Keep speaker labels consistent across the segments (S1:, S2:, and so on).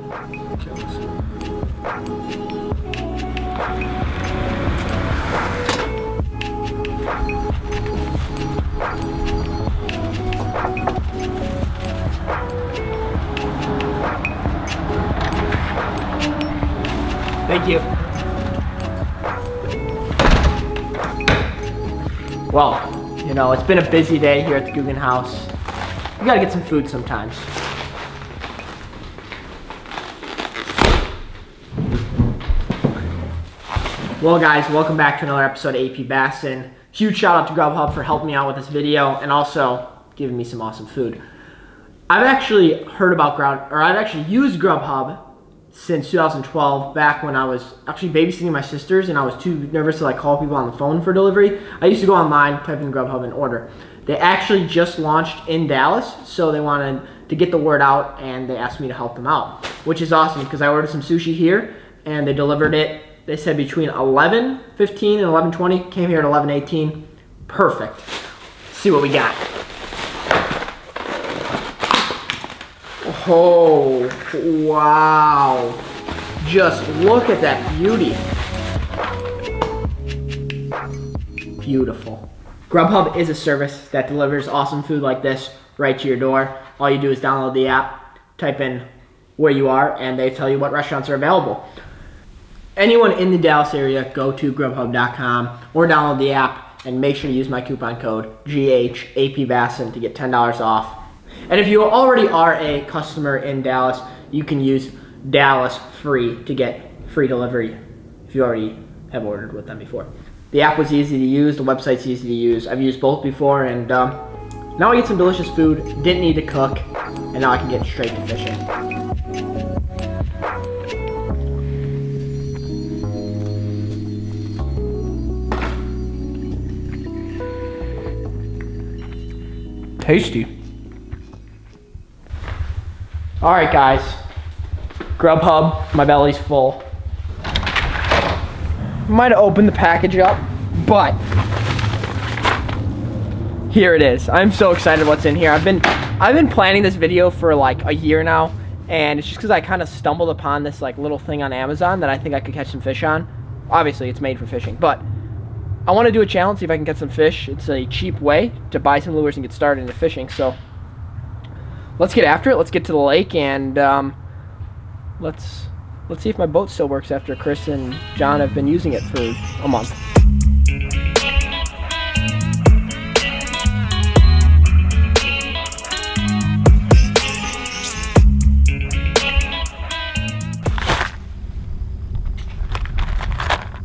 S1: Thank you. Well, you know, it's been a busy day here at the Guggen House. You gotta get some food sometimes. Well guys, welcome back to another episode of AP Bassin. Huge shout out to Grubhub for helping me out with this video and also giving me some awesome food. I've actually heard about I've actually used Grubhub since 2012, back when I was actually babysitting my sisters and I was too nervous to like call people on the phone for delivery. I used to go online, type in Grubhub and order. They actually just launched in Dallas, so they wanted to get the word out and they asked me to help them out, which is awesome because I ordered some sushi here and they delivered it. They said between 11:15 and 11:20, came here at 11:18. Perfect. Let's see what we got. Oh, wow. Just look at that beauty. Beautiful. Grubhub is a service that delivers awesome food like this right to your door. All you do is download the app, type in where you are, and they tell you what restaurants are available. Anyone in the Dallas area, go to grubhub.com or download the app and make sure to use my coupon code GHAPBassin to get $10 off. And if you already are a customer in Dallas, you can use Dallas free to get free delivery if you already have ordered with them before. The app was easy to use, the website's easy to use. I've used both before and now I get some delicious food, didn't need to cook, and now I can get straight to fishing. Tasty. All right, guys. Grubhub, my belly's full. Might have opened the package up, but here it is. I'm so excited what's in here. I've been planning this video for like a year now, and it's just because I kind of stumbled upon this like little thing on Amazon that I think I could catch some fish on. Obviously, it's made for fishing, but I want to do a challenge, see if I can get some fish. It's a cheap way to buy some lures and get started into fishing, so let's get after it. Let's get to the lake and let's see if my boat still works after Chris and John have been using it for a month.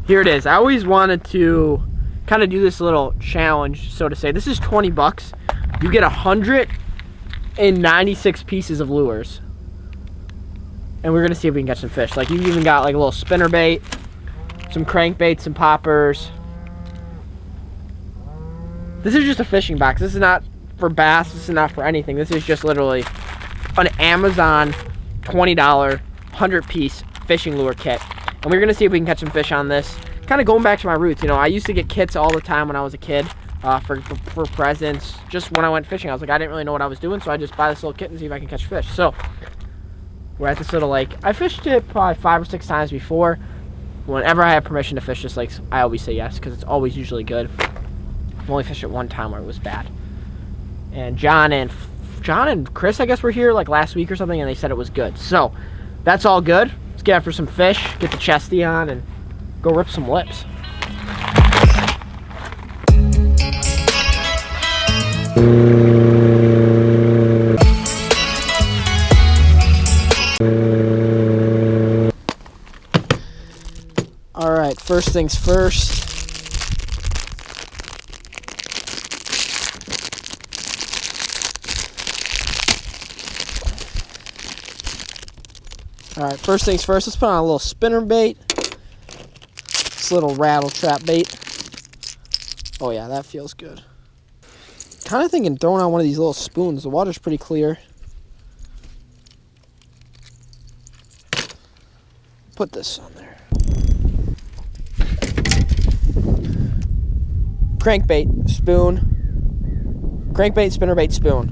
S1: Here it is. I always wanted to kind of do this little challenge, so to say. This is 20 bucks. You get 196 pieces of lures. And we're gonna see if we can catch some fish. Like, you even got like a little spinner bait, some crankbaits, some poppers. This is just a fishing box. This is not for bass. This is not for anything. This is just literally an Amazon $20 100-piece fishing lure kit. And we're gonna see if we can catch some fish on this. Kind of going back to my roots, you know, I used to get kits all the time when I was a kid for presents. Just when I went fishing, I was like, I didn't really know what I was doing, so I just buy this little kit and see if I can catch fish. So we're at this little lake. I fished it probably 5 or 6 times before. Whenever I have permission to fish this lake, I always say yes because it's always usually good. I've only fished it one time where it was bad. And John and Chris, I guess, were here like last week or something, and they said it was good. So that's all good. Let's get after some fish, get the chesty on, and go rip some lips. All right, first things first. All right, first things first, let's put on a little spinner bait. This little rattle trap bait. Oh yeah, that feels good. Kind of thinking throwing on one of these little spoons. The water's pretty clear. Put this on there. Crankbait, spoon. Crankbait, spinnerbait, spoon.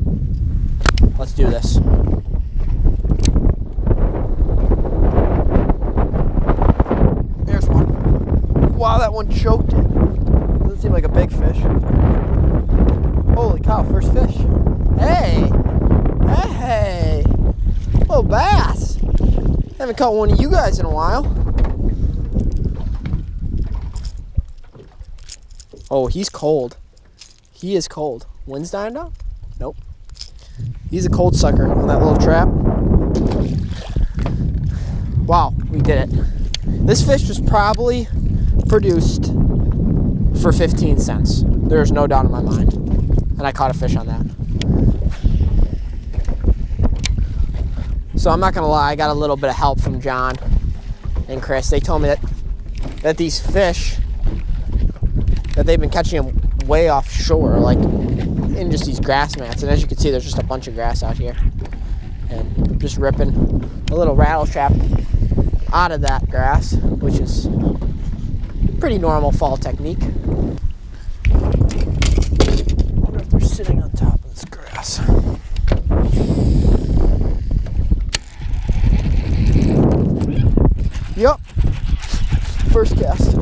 S1: Let's do this. that one choked it. Doesn't seem like a big fish. Holy cow, first fish. Hey! Hey! Little bass. Haven't caught one of you guys in a while. Oh, he's cold. He is cold. Wind's dying down? Nope. He's a cold sucker on that little trap. Wow, we did it. This fish was probably produced for 15 cents. There's no doubt in my mind. And I caught a fish on that. So I'm not gonna lie, I got a little bit of help from John and Chris. They told me that these fish, that they've been catching them way offshore, like in just these grass mats. And as you can see, there's just a bunch of grass out here. And just ripping a little rattle trap out of that grass, which is pretty normal fall technique. I wonder if they're sitting on top of this grass. Yep. First cast.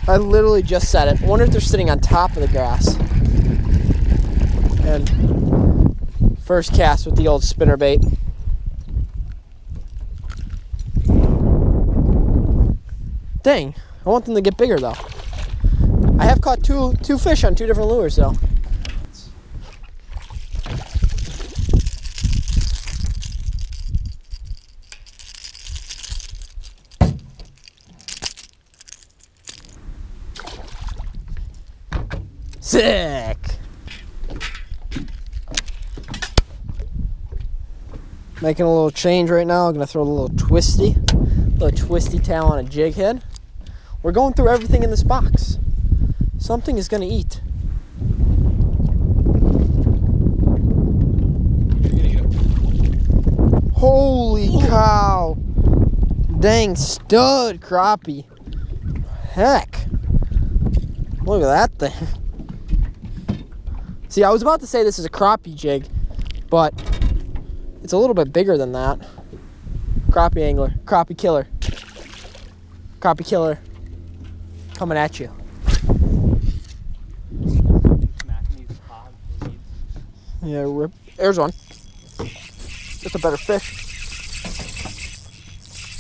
S1: I literally just said it. I wonder if they're sitting on top of the grass. And first cast with the old spinnerbait. Dang, I want them to get bigger though. I have caught two fish on 2 different lures though. Sick! Making a little change right now. I'm gonna throw a little twisty tail on a jig head. We're going through everything in this box. Something is gonna eat. Holy cow! Dang, stud crappie. Heck. Look at that thing. See, I was about to say this is a crappie jig, but it's a little bit bigger than that. Crappie angler, crappie killer. Crappie killer coming at you. Yeah, rip. There's one. It's a better fish.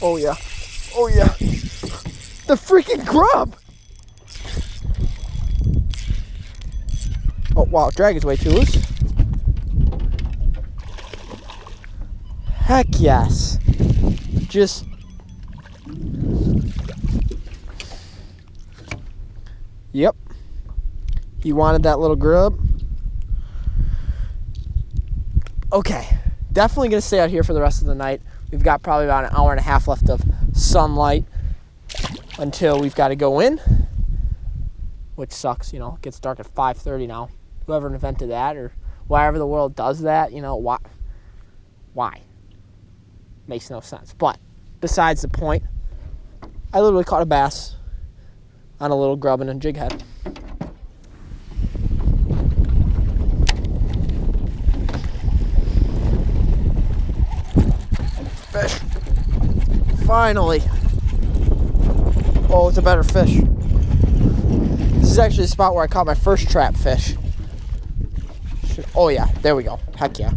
S1: Oh yeah. Oh yeah. The freaking grub! Oh wow, drag is way too loose. Heck yes. Just yep. He wanted that little grub. Okay. Definitely gonna stay out here for the rest of the night. We've got probably about an hour and a half left of sunlight until we've got to go in, which sucks, you know. It gets dark at 5:30 now. Whoever invented that, or wherever the world does that, you know, why? Makes no sense. But besides the point, I literally caught a bass on a little grub and a jig head. Fish. Finally. Oh, it's a better fish. This is actually the spot where I caught my first trap fish. Oh yeah, there we go. Heck yeah.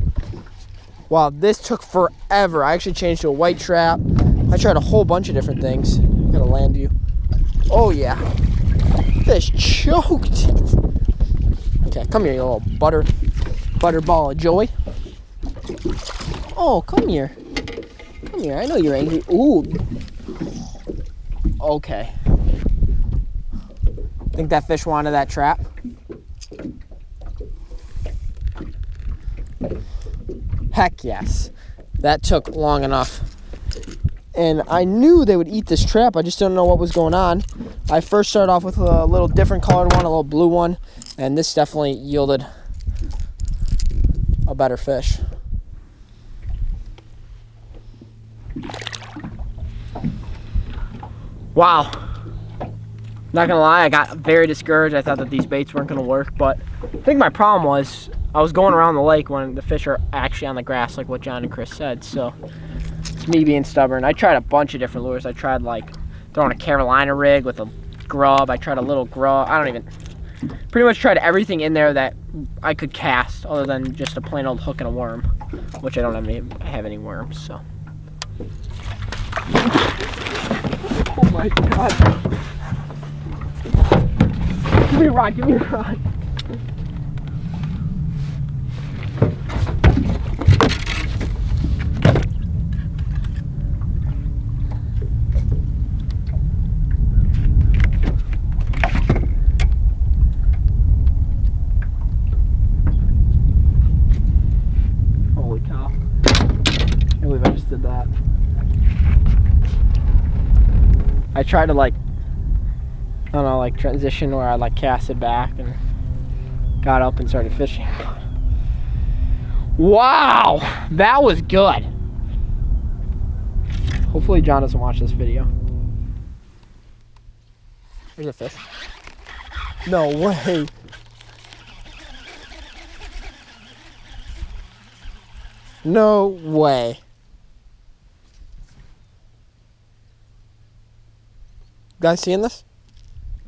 S1: Wow, this took forever. I actually changed to a white trap. I tried a whole bunch of different things. I'm gonna land you. Oh yeah. Fish choked it. Okay, come here, you little butter ball of joy. Oh, come here. Come here, I know you're angry. Ooh. Okay. Think that fish wanted that trap. Heck yes. That took long enough. And I knew they would eat this trap. I just didn't know what was going on. I first started off with a little different colored one, a little blue one. And this definitely yielded a better fish. Wow. Not gonna lie, I got very discouraged. I thought that these baits weren't gonna work, but I think my problem was I was going around the lake when the fish are actually on the grass, like what John and Chris said. So it's me being stubborn. I tried a bunch of different lures. I tried like throwing a Carolina rig with a grub. I tried a little grub. Pretty much tried everything in there that I could cast other than just a plain old hook and a worm, which I don't have any worms, so. Oh my God. Give me a rod, give me a rod. Holy cow. I can't believe I just did that. I tried to I don't know, transition where I cast it back and got up and started fishing. Wow, that was good. Hopefully John doesn't watch this video. There's a fish. No way. No way. You guys seeing this?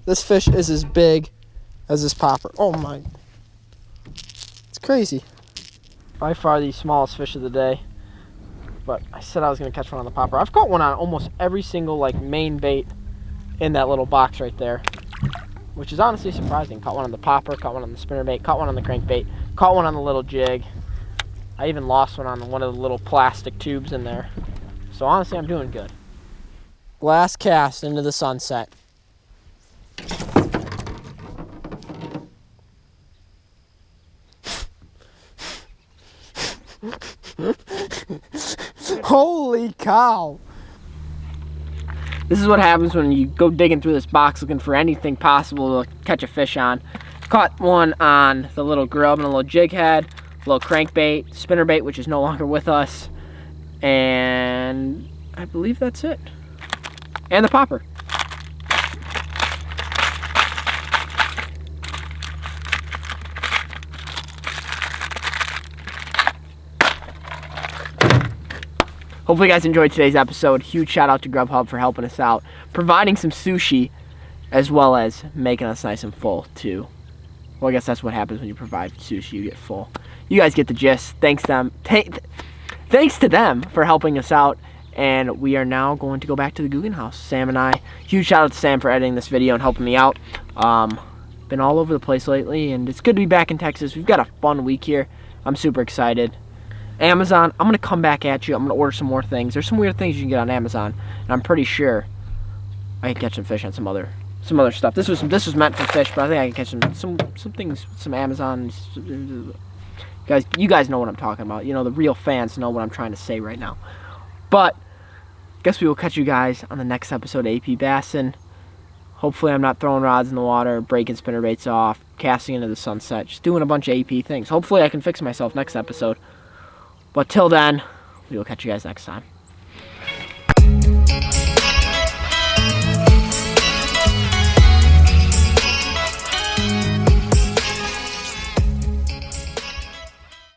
S1: This fish is as big as this popper. Oh my. It's crazy. By far the smallest fish of the day. But I said I was going to catch one on the popper. I've caught one on almost every single main bait in that little box right there. Which is honestly surprising. Caught one on the popper, caught one on the spinnerbait, caught one on the crankbait, caught one on the little jig. I even lost one on one of the little plastic tubes in there. So honestly, I'm doing good. Last cast into the sunset. Holy cow. This is what happens when you go digging through this box looking for anything possible to catch a fish on. Caught one on the little grub and a little jig head, a little crankbait, spinnerbait, which is no longer with us, and I believe that's it. And the popper. Hopefully you guys enjoyed today's episode. Huge shout out to Grubhub for helping us out, providing some sushi, as well as making us nice and full too. Well, I guess that's what happens when you provide sushi, you get full. You guys get the gist. Thanks to them for helping us out. And we are now going to go back to the Guggen house, Sam and I. Huge shout out to Sam for editing this video and helping me out. Been all over the place lately, and it's good to be back in Texas. We've got a fun week here. I'm super excited. Amazon, I'm going to come back at you. I'm going to order some more things. There's some weird things you can get on Amazon, and I'm pretty sure I can catch some fish on some other stuff. This was meant for fish, but I think I can catch some things, some Amazon. You guys know what I'm talking about. You know, the real fans know what I'm trying to say right now. But I guess we will catch you guys on the next episode of AP Bassin'. Hopefully I'm not throwing rods in the water, breaking spinnerbaits off, casting into the sunset, just doing a bunch of AP things. Hopefully I can fix myself next episode. But till then, we will catch you guys next time.